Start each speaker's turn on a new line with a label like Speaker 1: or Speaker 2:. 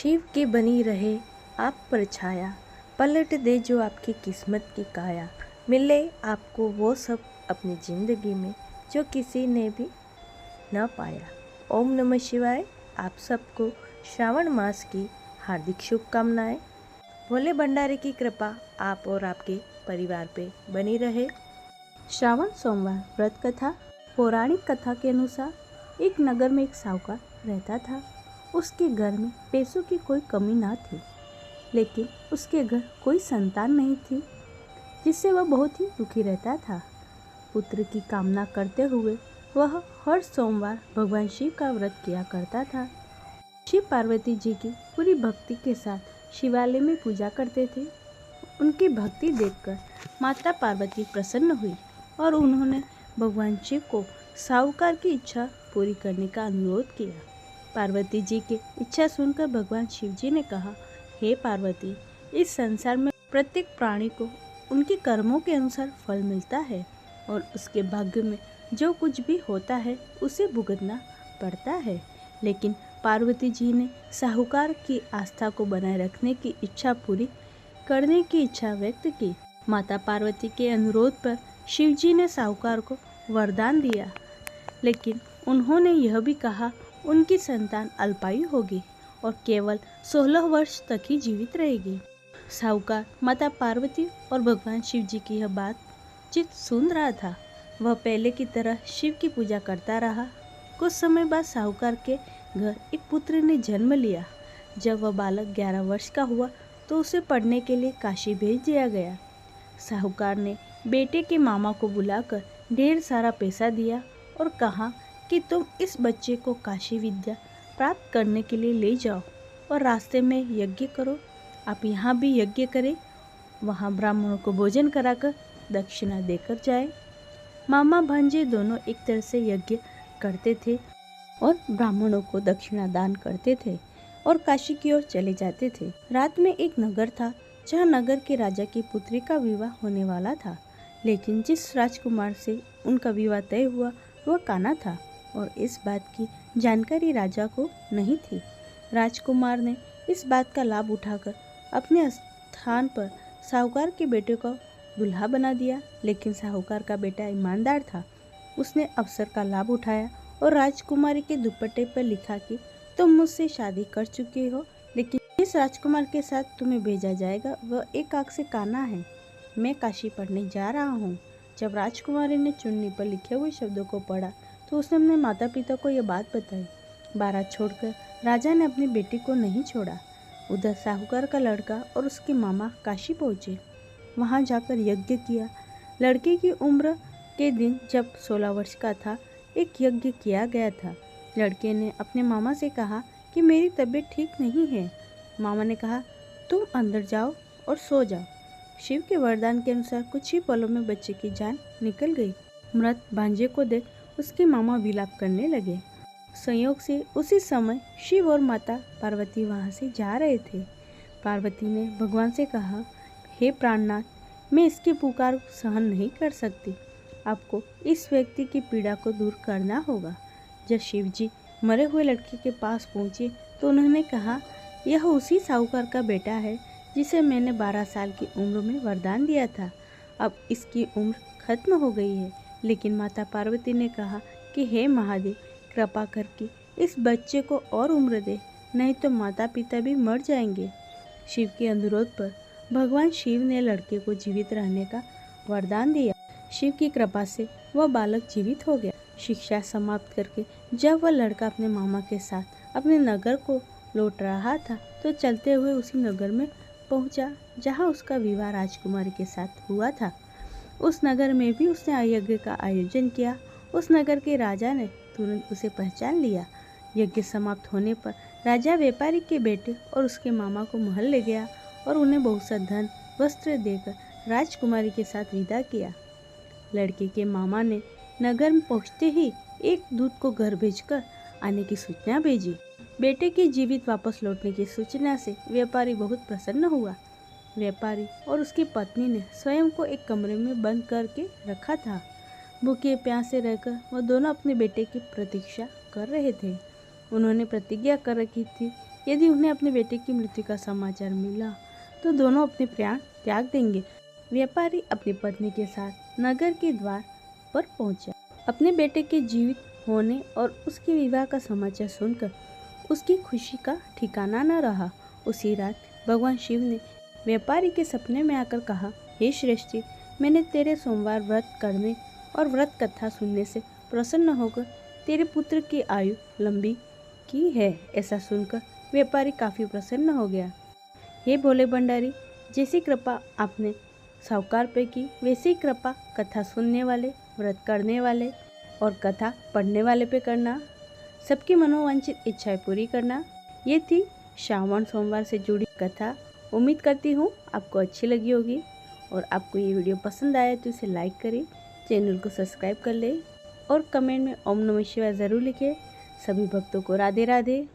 Speaker 1: शिव की बनी रहे आप पर छाया, पलट दे जो आपकी किस्मत की काया। मिले आपको वो सब अपनी ज़िंदगी में जो किसी ने भी न पाया। ओम नमः शिवाय। आप सबको श्रावण मास की हार्दिक शुभकामनाएं। भोले भंडारी की कृपा आप और आपके परिवार पे बनी रहे। श्रावण सोमवार व्रत कथा। पौराणिक कथा के अनुसार एक नगर में एक साहूकार रहता था। उसके घर में पैसों की कोई कमी ना थी, लेकिन उसके घर कोई संतान नहीं थी, जिससे वह बहुत ही दुखी रहता था। पुत्र की कामना करते हुए वह हर सोमवार भगवान शिव का व्रत किया करता था। शिव पार्वती जी की पूरी भक्ति के साथ शिवालय में पूजा करते थे। उनकी भक्ति देखकर माता पार्वती प्रसन्न हुई और उन्होंने भगवान शिव को साहूकार की इच्छा पूरी करने का अनुरोध किया। पार्वती जी की इच्छा सुनकर भगवान शिव जी ने कहा, हे पार्वती, इस संसार में प्रत्येक प्राणी को उनके कर्मों के अनुसार फल मिलता है और उसके भाग्य में जो कुछ भी होता है उसे भुगतना पड़ता है। लेकिन पार्वती जी ने साहूकार की आस्था को बनाए रखने की इच्छा पूरी करने की इच्छा व्यक्त की। माता पार्वती के अनुरोध पर शिव जी ने साहूकार को वरदान दिया, लेकिन उन्होंने यह भी कहा उनकी संतान अल्पायु होगी और केवल 16 वर्ष तक ही जीवित रहेगी। साहूकार माता पार्वती और भगवान शिव जी की यह बातचीत सुन रहा था। वह पहले की तरह शिव की पूजा करता रहा। कुछ समय बाद साहूकार के घर एक पुत्र ने जन्म लिया। जब वह बालक 11 वर्ष का हुआ तो उसे पढ़ने के लिए काशी भेज दिया गया। साहूकार ने बेटे के मामा को बुलाकर ढेर सारा पैसा दिया और कहा कि तुम इस बच्चे को काशी विद्या प्राप्त करने के लिए ले जाओ और रास्ते में यज्ञ करो। आप यहाँ भी यज्ञ करें, वहाँ ब्राह्मणों को भोजन कराकर दक्षिणा देकर जाए। मामा भांजे दोनों एक तरह से यज्ञ करते थे और ब्राह्मणों को दक्षिणा दान करते थे और काशी की ओर चले जाते थे। रात में एक नगर था जहाँ नगर के राजा की पुत्री का विवाह होने वाला था, लेकिन जिस राजकुमार से उनका विवाह तय हुआ वह कान्हा था और इस बात की जानकारी राजा को नहीं थी। राजकुमार ने इस बात का लाभ उठाकर अपने स्थान पर साहूकार के बेटे को दूल्हा बना दिया, लेकिन साहूकार का बेटा ईमानदार था। उसने अवसर का लाभ उठाया और राजकुमारी के दुपट्टे पर लिखा कि तुम मुझसे शादी कर चुके हो, लेकिन जिस राजकुमार के साथ तुम्हें भेजा जाएगा वह एक आंख से काना है। मैं काशी पढ़ने जा रहा हूँ। जब राजकुमारी ने चुन्नी पर लिखे हुए शब्दों को पढ़ा तो उसने अपने माता पिता को यह बात बताई। बारात छोड़कर राजा ने अपनी बेटी को नहीं छोड़ा। उधर साहूकार का लड़का और उसके मामा काशी पहुँचे। वहाँ जाकर यज्ञ किया। लड़के की उम्र के दिन जब 16 वर्ष का था, एक यज्ञ किया गया था। लड़के ने अपने मामा से कहा कि मेरी तबीयत ठीक नहीं है। मामा ने कहा, तुम अंदर जाओ और सो जाओ। शिव के वरदान के अनुसार कुछ ही पलों में बच्चे की जान निकल गई। मृत भांजे को देख उसके मामा विलाप करने लगे। संयोग से उसी समय शिव और माता पार्वती वहां से जा रहे थे। पार्वती ने भगवान से कहा, हे प्राणनाथ, मैं इसकी पुकार सहन नहीं कर सकती। आपको इस व्यक्ति की पीड़ा को दूर करना होगा। जब शिव जी मरे हुए लड़के के पास पहुंचे तो उन्होंने कहा, यह उसी साहूकार का बेटा है जिसे मैंने 12 साल की उम्र में वरदान दिया था। अब इसकी उम्र खत्म हो गई है। लेकिन माता पार्वती ने कहा कि हे महादेव, कृपा करके इस बच्चे को और उम्र दे, नहीं तो माता पिता भी मर जाएंगे। शिव के अनुरोध पर भगवान शिव ने लड़के को जीवित रहने का वरदान दिया। शिव की कृपा से वह बालक जीवित हो गया। शिक्षा समाप्त करके जब वह लड़का अपने मामा के साथ अपने नगर को लौट रहा था तो चलते हुए उसी नगर में पहुंचा जहां उसका विवाह राजकुमारी के साथ हुआ था। उस नगर में भी उसने यज्ञ का आयोजन किया। उस नगर के राजा ने तुरंत उसे पहचान लिया। यज्ञ समाप्त होने पर राजा व्यापारी के बेटे और उसके मामा को महल ले गया और उन्हें बहुत सा धन वस्त्र देकर राजकुमारी के साथ विदा किया। लड़के के मामा ने नगर में पहुंचते ही एक दूत को घर भेजकर आने की सूचना भेजी। बेटे के जीवित वापस लौटने की सूचना से व्यापारी बहुत प्रसन्न हुआ। व्यापारी और उसकी पत्नी ने स्वयं को एक कमरे में बंद करके रखा था। भूखे प्यासे रहकर वह दोनों अपने बेटे की प्रतीक्षा कर रहे थे। उन्होंने प्रतिज्ञा कर रखी थी
Speaker 2: यदि उन्हें अपने बेटे की मृत्यु का समाचार मिला तो दोनों अपने प्राण त्याग देंगे। व्यापारी अपनी पत्नी के साथ नगर के द्वार पर पहुंचा। अपने बेटे के जीवित होने और उसके विवाह का समाचार सुनकर उसकी खुशी का ठिकाना न रहा। उसी रात भगवान शिव ने व्यापारी के सपने में आकर कहा, हे श्रेष्ठी, मैंने तेरे सोमवार व्रत करने और व्रत कथा सुनने से प्रसन्न होकर तेरे पुत्र की आयु लंबी की है। ऐसा सुनकर व्यापारी काफ़ी प्रसन्न हो गया। हे भोले भंडारी, जैसी कृपा आपने साहूकार पे की, वैसी कृपा कथा सुनने वाले, व्रत करने वाले और कथा पढ़ने वाले पे करना। सबकी मनोवांछित इच्छाएं पूरी करना। ये थी श्रावण सोमवार से जुड़ी कथा। उम्मीद करती हूँ आपको अच्छी लगी होगी और आपको ये वीडियो पसंद आया तो इसे लाइक करें, चैनल को सब्सक्राइब कर ले और कमेंट में ओम नमः शिवाय ज़रूर लिखें। सभी भक्तों को राधे राधे।